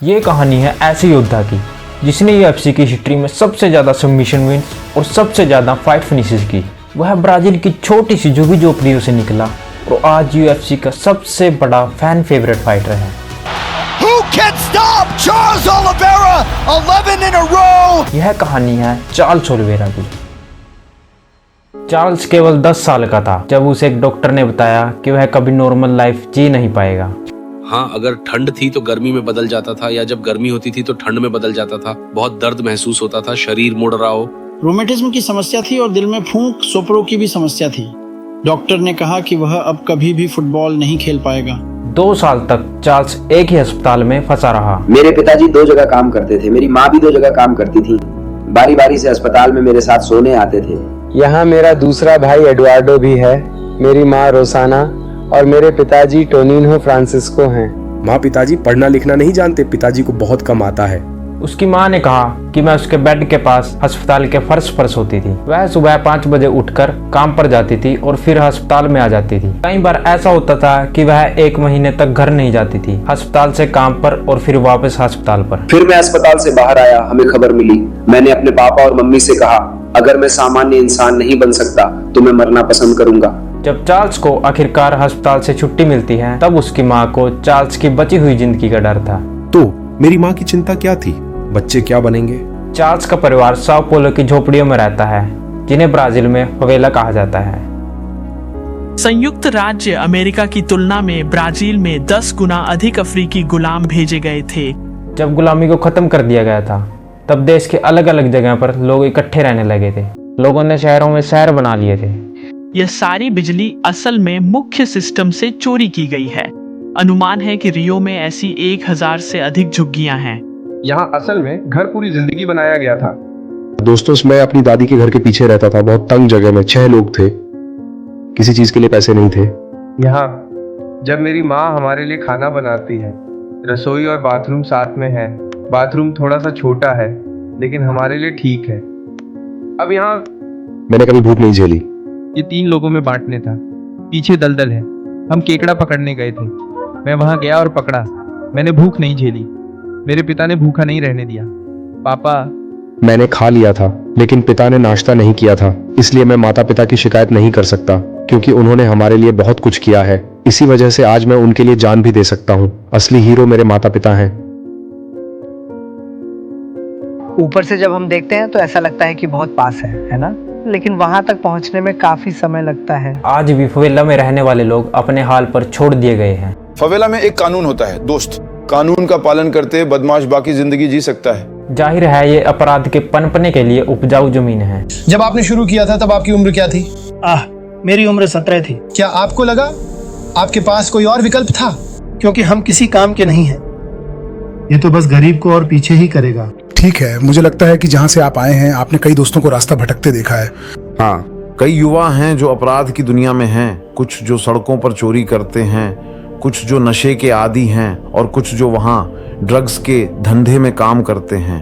ये कहानी है ऐसे योद्धा की जिसने यूएफसी की हिस्ट्री में सबसे ज़्यादा सबमिशन विन्स और सबसे ज़्यादा फाइट फिनिशेस की। वह ब्राज़ील की छोटी सी झुग्गी झोपड़ियों से निकला और आज यूएफसी का सबसे बड़ा फैन फेवरेट फाइटर है। Who can stop Charles Oliveira? 11 in a row. यह कहानी है चार्ल्स ओलिवेरा की। चार्ल्स केवल 10 साल का था जब उसे एक डॉक्टर ने बताया कि वह कभी नॉर्मल लाइफ जी नहीं पाएगा। हाँ, अगर ठंड थी तो गर्मी में बदल जाता था, या जब गर्मी होती थी तो ठंड में बदल जाता था। बहुत दर्द महसूस होता था, शरीर मुड़ रहा हो। रोमेटिज्म की समस्या थी और दिल में फूंक सोपरो की भी समस्या थी। डॉक्टर ने कहा कि वह अब कभी भी फुटबॉल नहीं खेल पाएगा। 2 साल तक चार्ल्स एक ही अस्पताल में फंसा रहा। मेरे पिताजी 2 जगह काम करते थे, मेरी माँ भी 2 जगह काम करती थी। बारी बारी से अस्पताल में मेरे साथ सोने आते थे। यहाँ मेरा दूसरा भाई एडुआर्डो भी है, मेरी माँ रोसाना और मेरे पिताजी टोनिनो फ्रांसिस्को हैं। माँ पिताजी पढ़ना लिखना नहीं जानते, पिताजी को बहुत कम आता है। उसकी माँ ने कहा कि मैं उसके बेड के पास अस्पताल के फर्श पर सोती थी। वह सुबह 5 बजे उठकर काम पर जाती थी और फिर अस्पताल में आ जाती थी। कई बार ऐसा होता था कि वह 1 महीने तक घर नहीं जाती थी, अस्पताल से काम पर और फिर वापस अस्पताल पर। फिर मैं अस्पताल से बाहर आया, हमें खबर मिली। मैंने अपने पापा और मम्मी से कहा, अगर मैं सामान्य इंसान नहीं बन सकता तो मैं मरना पसंद करूंगा। जब चार्ल्स को आखिरकार अस्पताल से छुट्टी मिलती है तब उसकी माँ को चार्ल्स की बची हुई जिंदगी का डर था। तो मेरी माँ की चिंता क्या थी? बच्चे क्या बनेंगे? चार्ल्स का परिवार साओ पोलो की झोपड़ियों में रहता है, जिन्हें ब्राजील में फवेला कहा जाता है। संयुक्त राज्य अमेरिका की तुलना में ब्राजील में 10 गुना अधिक अफ्रीकी गुलाम भेजे गए थे। जब गुलामी को खत्म कर दिया गया था तब देश के अलग अलग जगह पर लोग इकट्ठे रहने लगे थे। लोगों ने शहरों में शहर बना लिए थे। यह सारी बिजली असल में मुख्य सिस्टम से चोरी की गई है। अनुमान है कि रियो में ऐसी 1000 से अधिक झुग्गियां हैं। यहाँ असल में घर पूरी जिंदगी बनाया गया था। दोस्तों, मैं अपनी दादी के घर के पीछे रहता था, बहुत तंग जगह में। 6 लोग थे, किसी चीज के लिए पैसे नहीं थे। यहाँ जब मेरी माँ हमारे लिए खाना बनाती है, रसोई और बाथरूम साथ में है। बाथरूम थोड़ा सा छोटा है लेकिन हमारे लिए ठीक है। अब यहाँ मैंने कभी भूख नहीं झेली। ये 3 लोगों में बांटने था। पीछे दलदल है। हम केकड़ा पकड़ने गए थे। मैं वहां गया और पकड़ा। मैंने भूख नहीं झेली। मेरे पिता ने भूखा नहीं रहने दिया। पापा, मैंने खा लिया था लेकिन पिता ने नाश्ता नहीं किया था। इसलिए मैं माता पिता की शिकायत नहीं कर सकता क्योंकि उन्होंने हमारे लिए बहुत कुछ किया है। इसी वजह से आज मैं उनके लिए जान भी दे सकता हूँ। असली हीरो मेरे माता पिता हैं। ऊपर से जब हम देखते हैं तो ऐसा लगता है कि बहुत पास है ना? लेकिन वहां तक पहुंचने में काफी समय लगता है। आज भी फवेला में रहने वाले लोग अपने हाल पर छोड़ दिए गए हैं। फवेला में एक कानून होता है दोस्त। कानून का पालन करते बदमाश बाकी जिंदगी जी सकता है। जाहिर है ये अपराध के पनपने के लिए उपजाऊ जमीन है। जब आपने शुरू किया था तब आपकी उम्र क्या थी? मेरी उम्र 17 थी। क्या आपको लगा आपके पास कोई और विकल्प था? क्योंकि हम किसी काम के नहीं हैं। ये तो बस गरीब को और पीछे ही करेगा। ठीक है, मुझे लगता है कि जहाँ से आप आए हैं आपने कई दोस्तों को रास्ता भटकते देखा है। हाँ, कई युवा हैं जो अपराध की दुनिया में हैं। कुछ जो सड़कों पर चोरी करते हैं, कुछ जो नशे के आदी हैं और कुछ जो वहाँ ड्रग्स के धंधे में काम करते हैं।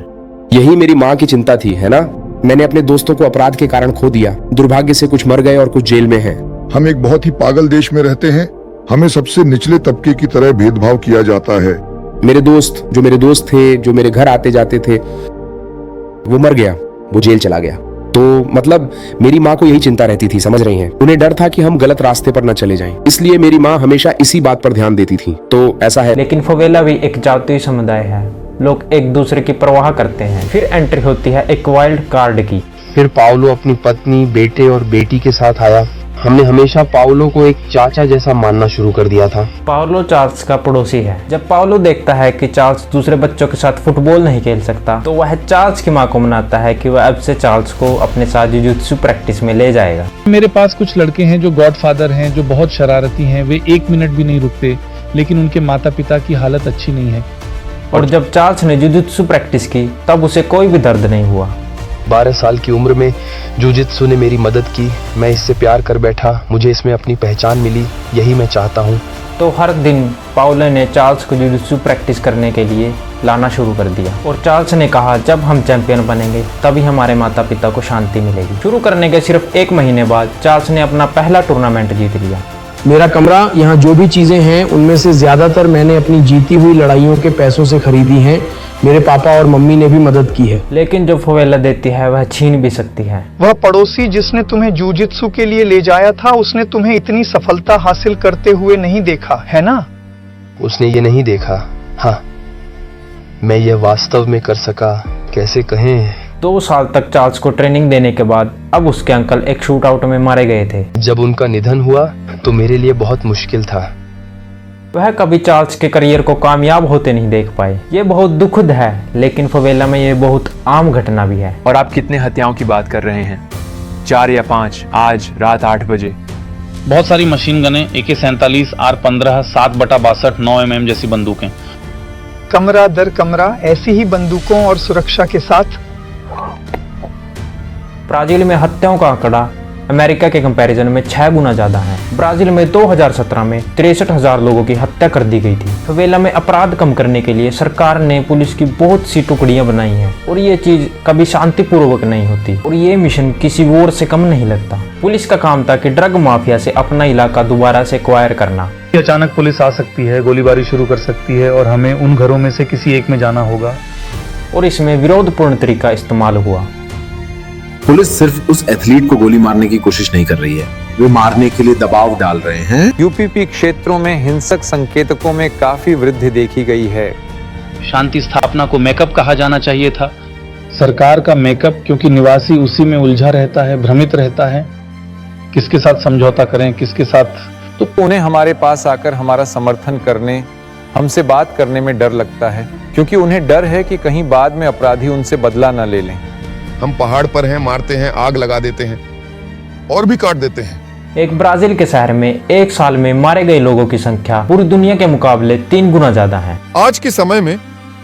यही मेरी माँ की चिंता थी, है ना? मैंने अपने दोस्तों को अपराध के कारण खो दिया। दुर्भाग्य से कुछ मर गए और कुछ जेल में हैं। हम एक बहुत ही पागल देश में रहते हैं। हमें सबसे निचले तबके की तरह भेदभाव किया जाता है। मेरे दोस्त थे, जो मेरे घर आते जाते थे, वो मर गया, वो जेल चला गया। तो मतलब मेरी माँ को यही चिंता रहती थी, समझ रही हैं? उन्हें डर था कि हम गलत रास्ते पर न चले जाएं। इसलिए मेरी माँ हमेशा इसी बात पर ध्यान देती थी। तो ऐसा है। लेकिन फवेला भी एक जातीय समुदाय है। लोग एक दूसरे की परवाह करते हैं। फिर एंट्री होती है एक वाइल्ड कार्ड की। फिर पाउलो अपनी पत्नी, बेटे और बेटी के साथ आया। हमने हमेशा पाउलो को एक चाचा जैसा मानना शुरू कर दिया था। पाउलो चार्ल्स का पड़ोसी है। जब पाउलो देखता है कि चार्ल्स दूसरे बच्चों के साथ फुटबॉल नहीं खेल सकता तो वह चार्ल्स की मां को मनाता है कि वह अब से चार्ल्स को अपने साथ जुजुत्सु प्रैक्टिस में ले जाएगा। मेरे पास कुछ लड़के हैं जो गॉडफादर हैं, जो बहुत शरारती हैं। वे 1 मिनट भी नहीं रुकते, लेकिन उनके माता पिता की हालत अच्छी नहीं है। और जब चार्ल्स ने जुजुत्सु प्रैक्टिस की तब उसे कोई भी दर्द नहीं हुआ। 12 साल की उम्र में जुजित्सु ने मेरी मदद की। मैं इससे प्यार कर बैठा। मुझे इसमें अपनी पहचान मिली। यही मैं चाहता हूँ। तो हर दिन पाउलो ने चार्ल्स को जुजित्सु प्रैक्टिस करने के लिए लाना शुरू कर दिया। और चार्ल्स ने कहा, जब हम चैंपियन बनेंगे तभी हमारे माता पिता को शांति मिलेगी। शुरू करने के सिर्फ 1 महीने बाद चार्ल्स ने अपना पहला टूर्नामेंट जीत लिया। मेरा कमरा, यहाँ जो भी चीजें हैं उनमें से ज्यादातर मैंने अपनी जीती हुई लड़ाइयों के पैसों से खरीदी हैं। मेरे पापा और मम्मी ने भी मदद की है। लेकिन जो फवेला देती है वह छीन भी सकती है। वह पड़ोसी जिसने तुम्हें जूजित्सु के लिए ले जाया था, उसने तुम्हें इतनी सफलता हासिल करते हुए नहीं देखा, है ना? उसने ये नहीं देखा। हाँ, मैं ये वास्तव में कर सका, कैसे कहें। 2 साल तक चार्ल्स को ट्रेनिंग देने के बाद अब उसके अंकल एक शूट आउट में मारे गए थे। जब उनका निधन हुआ तो मेरे लिए बहुत मुश्किल था। वह कभी चार्ल्स के करियर को कामयाब होते नहीं देख पाए। ये बहुत दुखद है, लेकिन फवेला में ये बहुत आम घटना भी है। और आप कितने हत्याओं की बात कर रहे हैं? 4 या 5 आज रात 8 बजे। बहुत सारी मशीन गनें, AK-47, R-15, 7/62, 9mm जैसी बंदूकें। कमरा दर कमरा ऐसी ही बंदूकों और सुरक्षा के साथ। ब्राजील में हत्याओं का आंकड़ा अमेरिका के कंपैरिजन में 6 गुना ज्यादा है। ब्राजील में 2017 में 63,000 लोगों की हत्या कर दी गई थी। फवेला में अपराध कम करने के लिए सरकार ने पुलिस की बहुत सी टुकड़ियां बनाई हैं और ये चीज कभी शांतिपूर्वक नहीं होती और ये मिशन किसी वॉर से कम नहीं लगता। पुलिस का काम था कि ड्रग माफिया से अपना इलाका दोबारा से एक्वायर करना। अचानक पुलिस आ सकती है, गोलीबारी शुरू कर सकती है और हमें उन घरों में से किसी एक में जाना होगा। और इसमें विरोधपूर्ण तरीका इस्तेमाल हुआ। पुलिस सिर्फ उस एथलीट को गोली मारने की कोशिश नहीं कर रही है, वे मारने के लिए दबाव डाल रहे हैं। यूपीपी क्षेत्रों में हिंसक संकेतकों में काफी वृद्धि देखी गई है। शांति स्थापना को मेकअप कहा जाना चाहिए था। सरकार का मेकअप, क्योंकि निवासी उसी में उलझा रहता है, भ्रमित रहता है, किसके साथ समझौता करें, किसके साथ। तो उन्हें हमारे पास आकर हमारा समर्थन करने, हमसे बात करने में डर लगता है, क्योंकि उन्हें डर है कि कहीं बाद में अपराधी उनसे बदला न ले लें। हम पहाड़ पर हैं, मारते हैं, आग लगा देते हैं और भी काट देते हैं। एक ब्राजील के शहर में एक साल में मारे गए लोगों की संख्या पूरी दुनिया के मुकाबले 3 गुना ज्यादा है। आज के समय में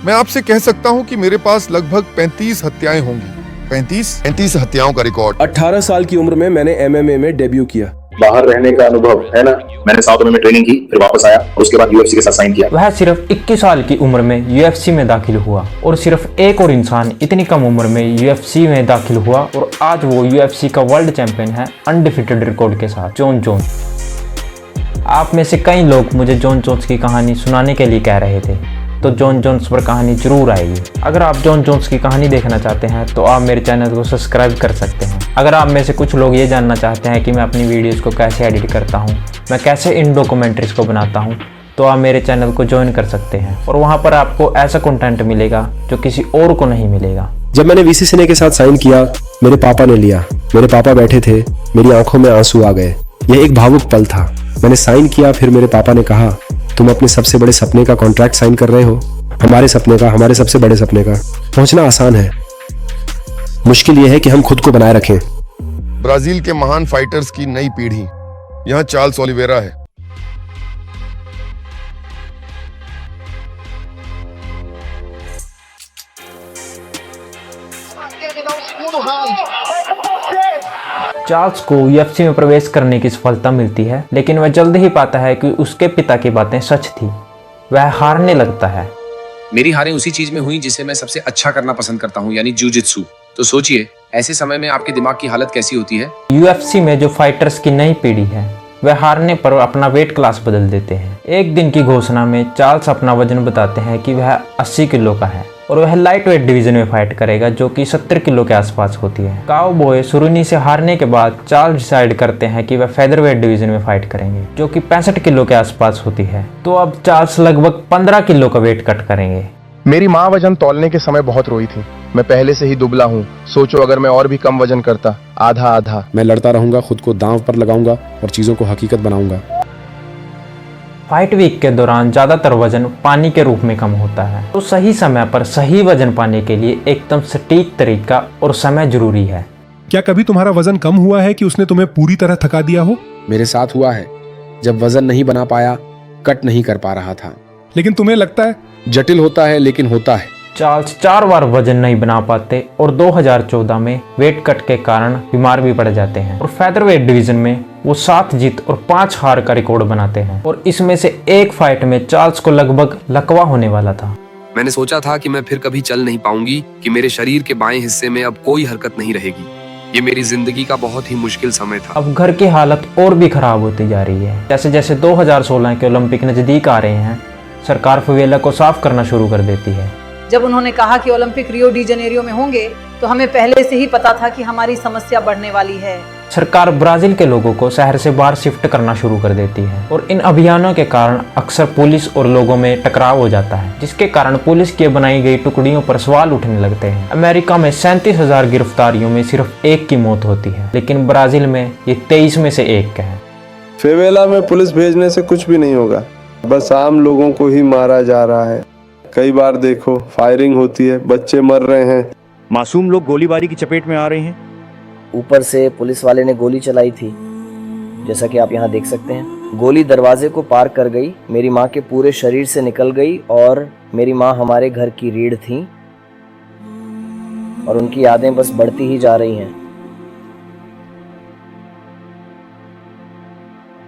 मैं आपसे कह सकता हूं कि मेरे पास लगभग 35 हत्याएं होंगी। 35 हत्याओं का रिकॉर्ड। 18 साल की उम्र में मैंने MMA में डेब्यू किया। बाहर रहने का अनुभव है ना। मैंने साउथ में ट्रेनिंग की, फिर वापस आया और उसके बाद UFC के साथ साइन किया। वह सिर्फ 21 साल की उम्र में UFC में दाखिल हुआ और सिर्फ एक और इंसान इतनी कम उम्र में UFC में दाखिल हुआ और आज वो UFC का वर्ल्ड चैंपियन है अनडिफिटेड रिकॉर्ड के साथ, जॉन जोन्स। आप में से कई लोग मुझे जॉन जोन्स की कहानी सुनाने के लिए कह रहे थे, तो जॉन जोन्स पर कहानी जरूर आएगी। अगर आप जॉन जोन्स की कहानी देखना चाहते हैं तो आप मेरे चैनल को सब्सक्राइब कर सकते हैं। अगर आप में से कुछ लोग ये जानना चाहते हैं कि मैं अपनी वीडियोस को कैसे एडिट करता हूँ, मैं कैसे इन डॉक्यूमेंट्रीज को बनाता हूँ, तो आप मेरे चैनल को ज्वाइन कर सकते हैं और वहाँ पर आपको ऐसा कंटेंट मिलेगा जो किसी और को नहीं मिलेगा। जब मैंने VC सिने के साथ साइन किया, मेरे पापा ने लिया। मेरे पापा बैठे थे, मेरी आंखों में आंसू आ गए। यह एक भावुक पल था। मैंने साइन किया, फिर मेरे पापा ने कहा, तुम अपने सबसे बड़े सपने का कॉन्ट्रैक्ट साइन कर रहे हो। हमारे सपने का, हमारे सबसे बड़े सपने का पहुंचना आसान है, मुश्किल यह है कि हम खुद को बनाए रखें। ब्राजील के महान फाइटर्स की नई पीढ़ी, यहाँ चार्ल्स ओलिवेरा है। चार्ल्स को UFC में प्रवेश करने की सफलता मिलती है, लेकिन वह जल्द ही पाता है कि उसके पिता की बातें सच थी। वह हारने लगता है। मेरी हारें उसी चीज में हुई जिसे मैं सबसे अच्छा करना पसंद करता हूँ, यानी जूजित्सु। तो सोचिए, ऐसे समय में आपके दिमाग की हालत कैसी होती है। UFC में जो फाइटर्स की नई पीढ़ी है वह हारने पर अपना वेट क्लास बदल देते हैं। एक दिन की घोषणा में चार्ल्स अपना वजन बताते हैं कि वह 80 किलो का है और वह लाइट वेट डिवीजन में फाइट करेगा, जो कि 70 किलो के आसपास होती है। काउबॉय सुरुनी से हारने के बाद चार्ल्स डिसाइड करते हैं कि वह फेदर वेट डिवीजन में फाइट करेंगे, जो कि 65 किलो के आसपास होती है। तो अब चार्ल्स लगभग 15 किलो का वेट कट करेंगे। मेरी माँ वजन तौलने के समय बहुत रोई थी। मैं पहले से ही दुबला हूँ, सोचो अगर मैं और भी कम वजन करता, आधा आधा। मैं लड़ता रहूंगा, खुद को दांव पर लगाऊंगा और चीजों को हकीकत बनाऊंगा। फाइट वीक के दौरान ज्यादातर वजन पानी के रूप में कम होता है, तो सही समय पर सही वजन पाने के लिए एकदम सटीक तरीका और समय जरूरी है। क्या कभी तुम्हारा वजन कम हुआ है कि उसने तुम्हें पूरी तरह थका दिया हो? मेरे साथ हुआ है, जब वजन नहीं बना पाया, कट नहीं कर पा रहा था। लेकिन तुम्हें लगता है जटिल होता है, लेकिन होता है। चार्ल्स 4 बार वजन नहीं बना पाते और 2014 में वेट कट के कारण बीमार भी पड़ जाते हैं और फेदरवेट डिवीजन में वो 7 जीत और 5 हार का रिकॉर्ड बनाते हैं और इसमें से एक फाइट में चार्ल्स को लगभग लकवा होने वाला था। मैंने सोचा था कि मैं फिर कभी चल नहीं पाऊंगी, कि मेरे शरीर के बाएं हिस्से में अब कोई हरकत नहीं रहेगी। ये मेरी जिंदगी का बहुत ही मुश्किल समय था। अब घर की हालत और भी खराब होती जा रही है। जैसे जैसे 2016 के ओलंपिक नजदीक आ रहे हैं, सरकार फवेला को साफ करना शुरू कर देती है। जब उन्होंने कहा कि ओलंपिक रियो डी जनेरियो में होंगे तो हमें पहले से ही पता था कि हमारी समस्या बढ़ने वाली है। सरकार ब्राजील के लोगों को शहर से बाहर शिफ्ट करना शुरू कर देती है और इन अभियानों के कारण अक्सर पुलिस और लोगों में टकराव हो जाता है, जिसके कारण पुलिस की बनाई गई टुकड़ियों पर सवाल उठने लगते हैं। अमेरिका में 37,000 गिरफ्तारियों में सिर्फ एक की मौत होती है, लेकिन ब्राजील में ये 23 में से एक का है। फेवेला में पुलिस भेजने से कुछ भी नहीं होगा, बस आम लोगों को ही मारा जा रहा है। कई बार देखो फायरिंग होती है, बच्चे मर रहे हैं, मासूम लोग गोलीबारी की चपेट में आ रहे हैं। ऊपर से पुलिस वाले ने गोली चलाई थी, जैसा कि आप यहाँ देख सकते हैं। गोली दरवाजे को पार कर गई, मेरी माँ के पूरे शरीर से निकल गई और मेरी माँ हमारे घर की रीढ़ थी और उनकी यादें बस बढ़ती ही जा रही हैं।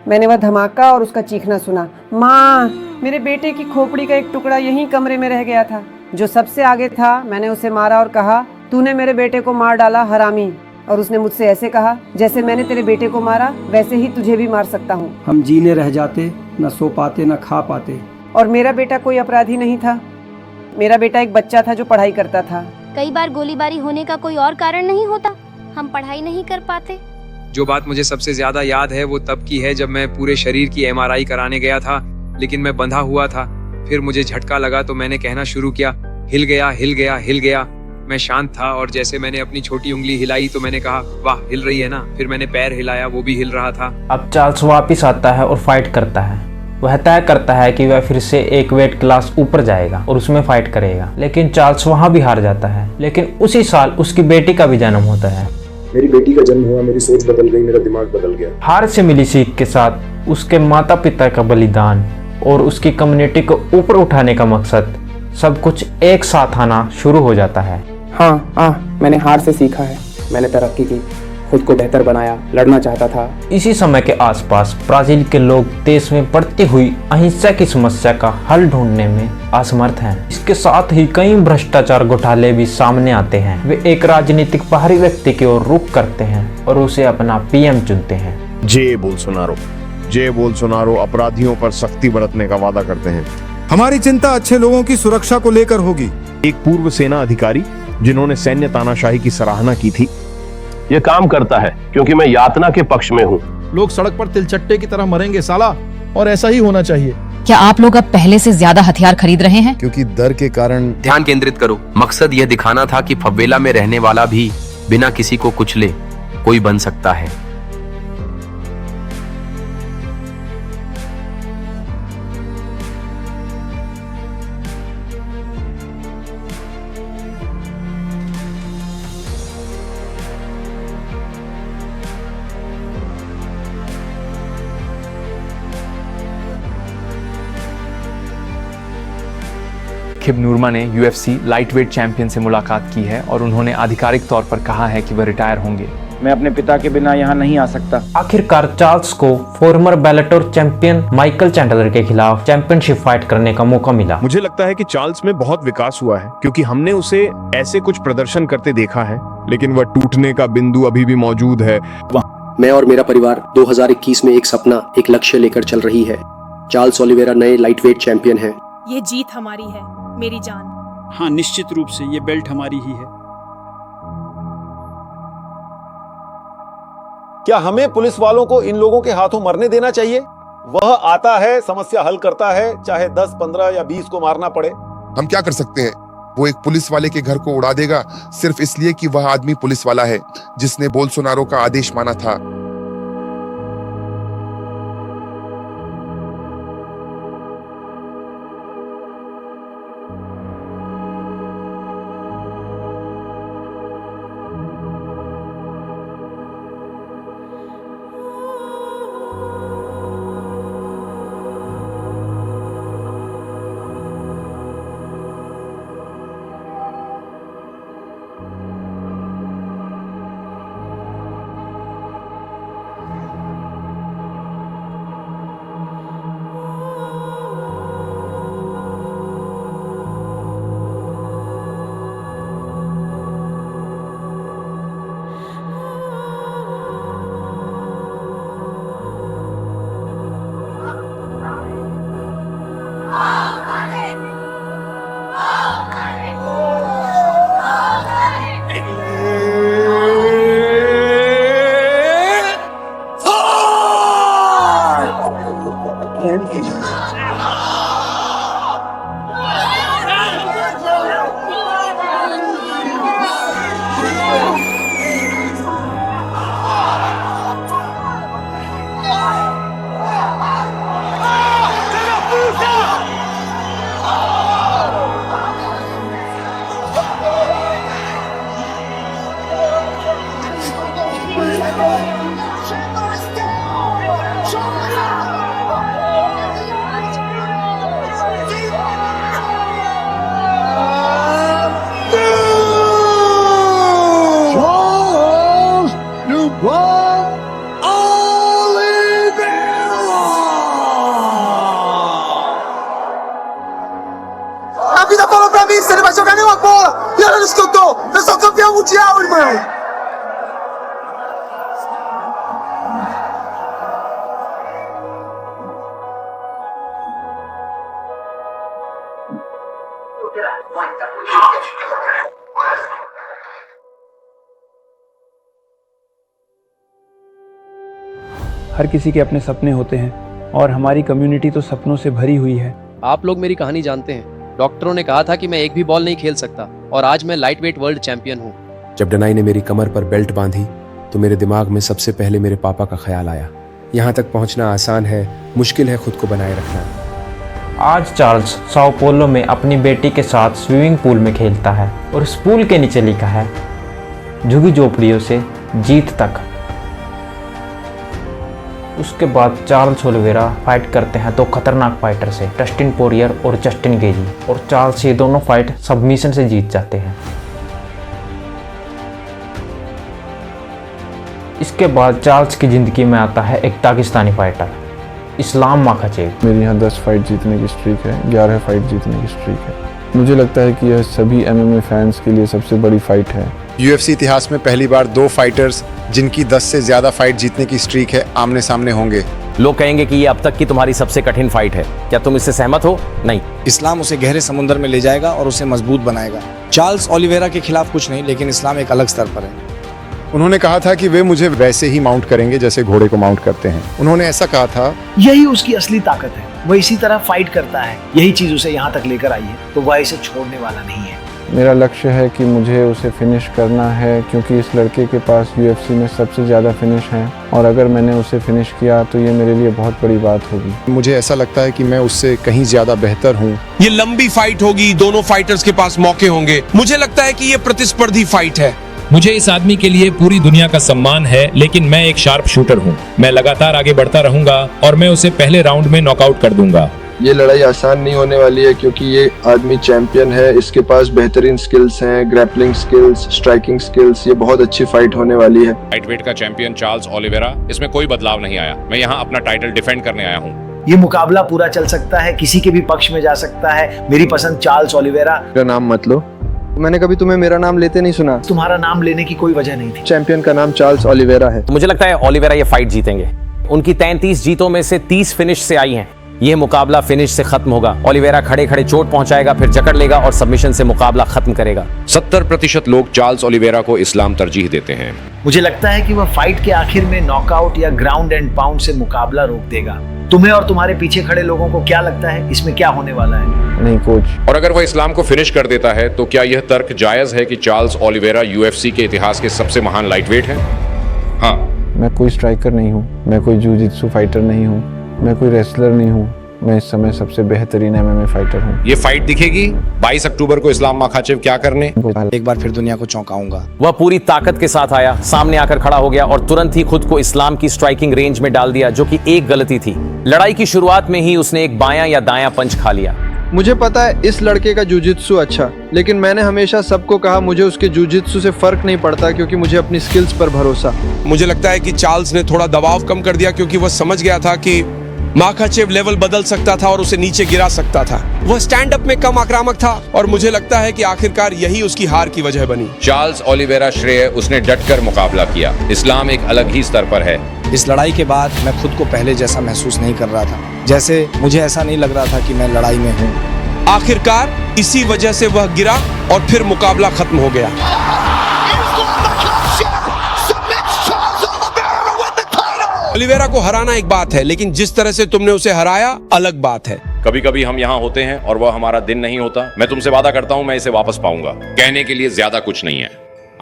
मैंने वह धमाका और उसका चीखना सुना। माँ, मेरे बेटे की खोपड़ी का एक टुकड़ा यहीं कमरे में रह गया था। जो सबसे आगे था मैंने उसे मारा और कहा, तूने मेरे बेटे को मार डाला हरामी। और उसने मुझसे ऐसे कहा, जैसे मैंने तेरे बेटे को मारा वैसे ही तुझे भी मार सकता हूँ। हम जीने रह जाते, न सो पाते न खा पाते। और मेरा बेटा कोई अपराधी नहीं था, मेरा बेटा एक बच्चा था जो पढ़ाई करता था। कई बार गोलीबारी होने का कोई और कारण नहीं होता, हम पढ़ाई नहीं कर पाते। जो बात मुझे सबसे ज्यादा याद है वो तब की है जब मैं पूरे शरीर की MRI कराने गया था, लेकिन मैं बंधा हुआ था। फिर मुझे झटका लगा तो मैंने कहना शुरू किया, हिल गया हिल गया हिल गया। मैं शांत था और जैसे मैंने अपनी छोटी उंगली हिलाई तो मैंने कहा, वाह हिल रही है ना। फिर मैंने पैर हिलाया, वो भी हिल रहा था। अब चार्ल्स वापिस आता है और फाइट करता है। वह तय करता है कि वह फिर से एक वेट क्लास ऊपर जाएगा और उसमें फाइट करेगा, लेकिन चार्ल्स वहां भी हार जाता है। लेकिन उसी साल उसकी बेटी का भी जन्म होता है। मेरी बेटी का जन्म हुआ, मेरी सोच बदल गई, मेरा दिमाग बदल गया। हार से मिली सीख के साथ उसके माता पिता का बलिदान और उसकी कम्युनिटी को ऊपर उठाने का मकसद, सब कुछ एक साथ आना शुरू हो जाता है। हाँ, मैंने हार से सीखा है। मैंने तरक्की की, खुद को बेहतर बनाया, लड़ना चाहता था। इसी समय के आसपास ब्राजील के लोग देश में बढ़ती हुई अहिंसा की समस्या का हल ढूंढने में असमर्थ हैं। इसके साथ ही कई भ्रष्टाचार घोटाले भी सामने आते हैं। वे एक राजनीतिक बाहरी व्यक्ति की ओर रुख करते हैं और उसे अपना PM चुनते हैं। जे बोल्सोनारो अपराधियों पर सख्ती बरतने का वादा करते हैं। हमारी चिंता अच्छे लोगों की सुरक्षा को लेकर होगी। एक पूर्व सेना अधिकारी जिन्होंने सैन्य तानाशाही की सराहना की थी, ये काम करता है क्योंकि मैं यातना के पक्ष में हूँ। लोग सड़क पर तिलचट्टे की तरह मरेंगे साला, और ऐसा ही होना चाहिए। क्या आप लोग अब पहले से ज्यादा हथियार खरीद रहे हैं? क्योंकि डर के कारण। ध्यान केंद्रित करो। मकसद यह दिखाना था कि फवेला में रहने वाला भी बिना किसी को कुचले कोई बन सकता है। खिब नूरमा ने UFC लाइटवेट चैंपियन से मुलाकात की है और उन्होंने आधिकारिक तौर पर कहा है कि वह रिटायर होंगे। मैं अपने पिता के बिना यहाँ नहीं आ सकता। आखिरकार चार्ल्स को फॉर्मर बेलाटोर चैंपियन माइकल चैंडलर के खिलाफ चैंपियनशिप फाइट करने का मौका मिला। मुझे लगता है कि चार्ल्स में बहुत विकास हुआ है, क्योंकि हमने उसे ऐसे कुछ प्रदर्शन करते देखा है, लेकिन वह टूटने का बिंदु अभी भी मौजूद है। मैं और मेरा परिवार 2021 में एक सपना, एक लक्ष्य लेकर चल रही है। चार्ल्स ओलिवेरा नए लाइटवेट चैंपियन हैं। ये जीत हमारी है, मेरी जान। हाँ, निश्चित रूप से ये बेल्ट हमारी ही है। क्या हमें पुलिस वालों को इन लोगों के हाथों मरने देना चाहिए? वह आता है, समस्या हल करता है, चाहे 10, 15 या 20 को मारना पड़े। हम क्या कर सकते हैं? वो एक पुलिस वाले के घर को उड़ा देगा सिर्फ इसलिए कि वह आदमी पुलिस वाला है जिसने बोल्सोनारो का आदेश माना था। हर किसी के अपने सपने होते हैं और हमारी कम्युनिटी तो सपनों से भरी हुई है। आप लोग मेरी कहानी जानते हैं। डॉक्टरों ने कहा था कि मैं एक भी बॉल नहीं खेल सकता और आज मैं लाइट वेट वर्ल्ड चैंपियन हूँ। जब डनाई ने मेरी कमर पर बेल्ट बांधी तो मेरे दिमाग में सबसे पहले मेरे पापा का ख्याल आया। यहाँ तक पहुँचना आसान है, मुश्किल है खुद को बनाए रखना। आज चार्ल्स साओ पोलो में अपनी बेटी के साथ स्विमिंग पूल में खेलता है और इस पूल के नीचे लिखा है, झुगी झोपड़ियों से जीत तक। उसके बाद चार्ल्स ओलिवेरा फाइट करते हैं दो खतरनाक फाइटर से, डस्टिन पोरियर और जस्टिन गेजी, और चार्ल्स ये दोनों फाइट सबमिशन से जीत जाते हैं। इसके बाद चार्ल्स की जिंदगी में आता है एक दागिस्तानी फाइटर, इस्लाम माखाचेव। मेरी यहाँ 10 फाइट जीतने की स्ट्रीक है, 11 फाइट जीतने की स्ट्रीक है। मुझे लगता है कि यह सभी MMA फैंस के लिए सबसे बड़ी फाइट है। UFC इतिहास में पहली बार 2 फाइटर्स जिनकी 10 से ज्यादा फाइट जीतने की स्ट्रीक है आमने सामने होंगे। लोग कहेंगे कि ये अब तक की तुम्हारी सबसे कठिन फाइट है। क्या तुम इससे सहमत हो? नहीं। इस्लाम उसे गहरे समुद्र में ले जाएगा और उसे मजबूत बनाएगा। चार्ल्स ओलिवेरा के खिलाफ कुछ नहीं, लेकिन इस्लाम एक अलग स्तर पर है। उन्होंने कहा था कि वे मुझे वैसे ही माउंट करेंगे जैसे घोड़े को माउंट करते हैं। उन्होंने ऐसा कहा था। यही उसकी असली ताकत है, वह इसी तरह फाइट करता है। यही चीज उसे यहाँ तक लेकर आई है, तो वह इसे छोड़ने वाला नहीं है। मेरा लक्ष्य है कि मुझे उसे फिनिश करना है, क्योंकि इस लड़के के पास UFC में सबसे ज़्यादा फिनिश हैं, और अगर मैंने उसे फिनिश किया तो ये मेरे लिए बहुत बड़ी बात होगी। मुझे ऐसा लगता है कि मैं उससे कहीं ज्यादा बेहतर हूँ। ये लंबी फाइट होगी, दोनों फाइटर्स के पास मौके होंगे। मुझे लगता है कि ये प्रतिस्पर्धी फाइट है। मुझे इस आदमी के लिए पूरी दुनिया का सम्मान है, लेकिन मैं एक शार्प शूटर हूँ। मैं लगातार आगे बढ़ता रहूंगा और मैं उसे पहले राउंड में नॉकआउट कर दूंगा। ये लड़ाई आसान नहीं होने वाली है, क्योंकि ये आदमी चैंपियन है। इसके पास बेहतरीन स्किल्स हैं, ग्रैपलिंग स्किल्स, स्ट्राइकिंग स्किल्स। ये बहुत अच्छी फाइट होने वाली है। लाइटवेट का चैंपियन चार्ल्स ओलिवेरा, इसमें कोई बदलाव नहीं आया। मैं यहाँ अपना टाइटल डिफेंड करने आया हूँ। ये मुकाबला पूरा चल सकता है, किसी के भी पक्ष में जा सकता है। मेरी पसंद चार्ल्स ओलिवेरा। मेरा नाम मत लो, मैंने कभी तुम्हें मेरा नाम लेते नहीं सुना। तुम्हारा नाम लेने की कोई वजह नहीं थी। चैंपियन का नाम चार्ल्स ओलिवेरा है। मुझे लगता है ओलिवेरा ये फाइट जीतेंगे। उनकी 33 जीतों में से 30 फिनिश से आई हैं। यह मुकाबला फिनिश से खत्म होगा। ओलिवेरा खड़े खड़े चोट पहुंचाएगा, फिर जकड़ लेगा और सबमिशन से मुकाबला खत्म करेगा। 70% लोग चार्ल्स ओलिवेरा को इस्लाम तरजीह देते हैं। मुझे लगता है कि वह फाइट के आखिर में नॉकआउट या ग्राउंड एंड पाउंड से मुकाबला रोक देगा। तुम्हें और तुम्हारे पीछे खड़े लोगों को क्या लगता है, इसमें क्या होने वाला है? नहीं कोच। और अगर वह इस्लाम को फिनिश कर देता है तो क्या यह तर्क जायज है कि चार्ल्स ओलिवेरा UFC के इतिहास के सबसे महान लाइटवेट हैं? हाँ। मैं कोई स्ट्राइकर नहीं हूँ, मैं कोई जूजित्सु फाइटर नहीं हूँ, मैं कोई रेसलर नहीं हूँ। मैं इस समय सबसे बेहतरीन MMA फाइटर हूँ। ये फाइट दिखेगी 22 अक्टूबर को इस्लाम माखाचेव क्या करने। एक बार फिर दुनिया को चौंकाऊंगा। वह पूरी ताकत के साथ आया, सामने आकर खड़ा हो गया और तुरंत ही खुद को इस्लाम की स्ट्राइकिंग रेंज में डाल दिया, जो कि एक गलती थी। लड़ाई की शुरुआत में ही उसने एक बायां या दायां पंच खा लिया। मुझे पता है इस लड़के का जूजित्सु अच्छा, लेकिन मैंने हमेशा सबको कहा मुझे उसके जूजित्सु से फर्क नहीं पड़ता, क्योंकि मुझे अपनी स्किल्स पर भरोसा। मुझे लगता है कि चार्ल्स ने थोड़ा दबाव कम कर दिया, क्योंकि वह समझ गया था कि माखाचेव लेवल बदल सकता था और उसे नीचे गिरा सकता था। वह स्टैंड अप में कम आक्रामक था और मुझे लगता है कि आखिरकार यही उसकी हार की वजह बनी। चार्ल्स ओलिवेरा श्रेय उसने डटकर मुकाबला किया। इस्लाम एक अलग ही स्तर पर है। इस लड़ाई के बाद मैं खुद को पहले जैसा महसूस नहीं कर रहा था। जैसे मुझे ऐसा नहीं लग रहा था कि मैं लड़ाई में हूँ। आखिरकार इसी वजह से वह गिरा और फिर मुकाबला खत्म हो गया। ओलिवेरा को हराना एक बात है, लेकिन जिस तरह से तुमने उसे हराया अलग बात है। कभी कभी हम यहाँ होते हैं और वह हमारा दिन नहीं होता। मैं तुमसे वादा करता हूँ मैं इसे वापस पाऊंगा। कहने के लिए ज्यादा कुछ नहीं है।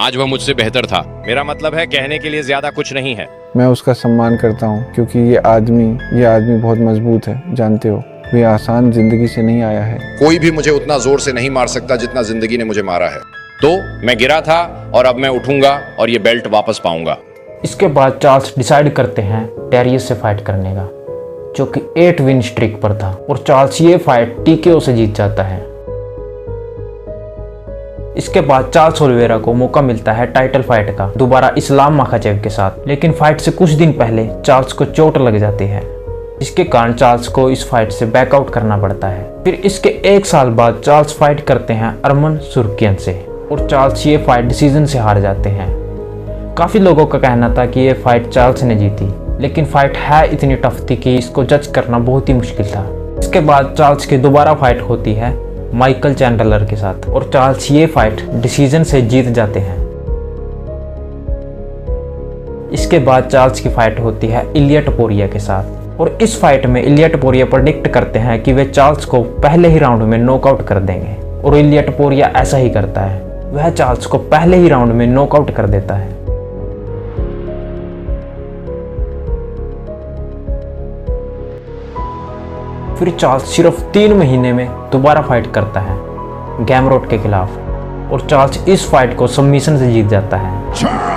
आज वह मुझसे बेहतर था। मेरा मतलब है कहने के लिए ज्यादा कुछ नहीं है। मैं उसका सम्मान करता हूँ, क्योंकि ये आदमी बहुत मजबूत है। जानते हो, ये आसान जिंदगी से नहीं आया है। कोई भी मुझे उतना जोर से नहीं मार सकता जितना जिंदगी ने मुझे मारा है। तो मैं गिरा था और अब मैं उठूंगा और ये बेल्ट वापस पाऊंगा। इसके बाद चार्ल्स डिसाइड करते हैं डेरियस से फाइट करने का, जो कि 8 विन स्ट्रिक पर था, और चार्ल्स ये फाइट TKO से जीत जाता है। इसके बाद चार्ल्स ओलिवेरा को मौका मिलता है टाइटल फाइट का, दोबारा इस्लाम माखाचेव के साथ। लेकिन फाइट से कुछ दिन पहले चार्ल्स को चोट लग जाती है, इसके कारण चार्ल्स को इस फाइट से बैकआउट करना पड़ता है। फिर इसके 1 साल बाद चार्ल्स फाइट करते हैं अरमान सुरकियन से, और चार्ल्स ये फाइट डिसीजन से हार जाते हैं। काफ़ी लोगों का कहना था कि ये फाइट चार्ल्स ने जीती, लेकिन फाइट है इतनी टफ थी कि इसको जज करना बहुत ही मुश्किल था। इसके बाद चार्ल्स की दोबारा फाइट होती है माइकल चैंडलर के साथ और चार्ल्स ये फाइट डिसीजन से जीत जाते हैं। इसके बाद चार्ल्स की फाइट होती है इलिया टपोरिया के साथ और इस फाइट में इलिया टपोरिया प्रेडिक्ट करते हैं कि वे चार्ल्स को पहले ही राउंड में नॉकआउट कर देंगे और इलिया टपोरिया ऐसा ही करता है। वह चार्ल्स को पहले ही राउंड में नॉकआउट कर देता है। फिर चार्ल्स सिर्फ 3 महीने में दोबारा फाइट करता है गैमरोट के खिलाफ और चार्ल्स इस फाइट को सबमिशन से जीत जाता है।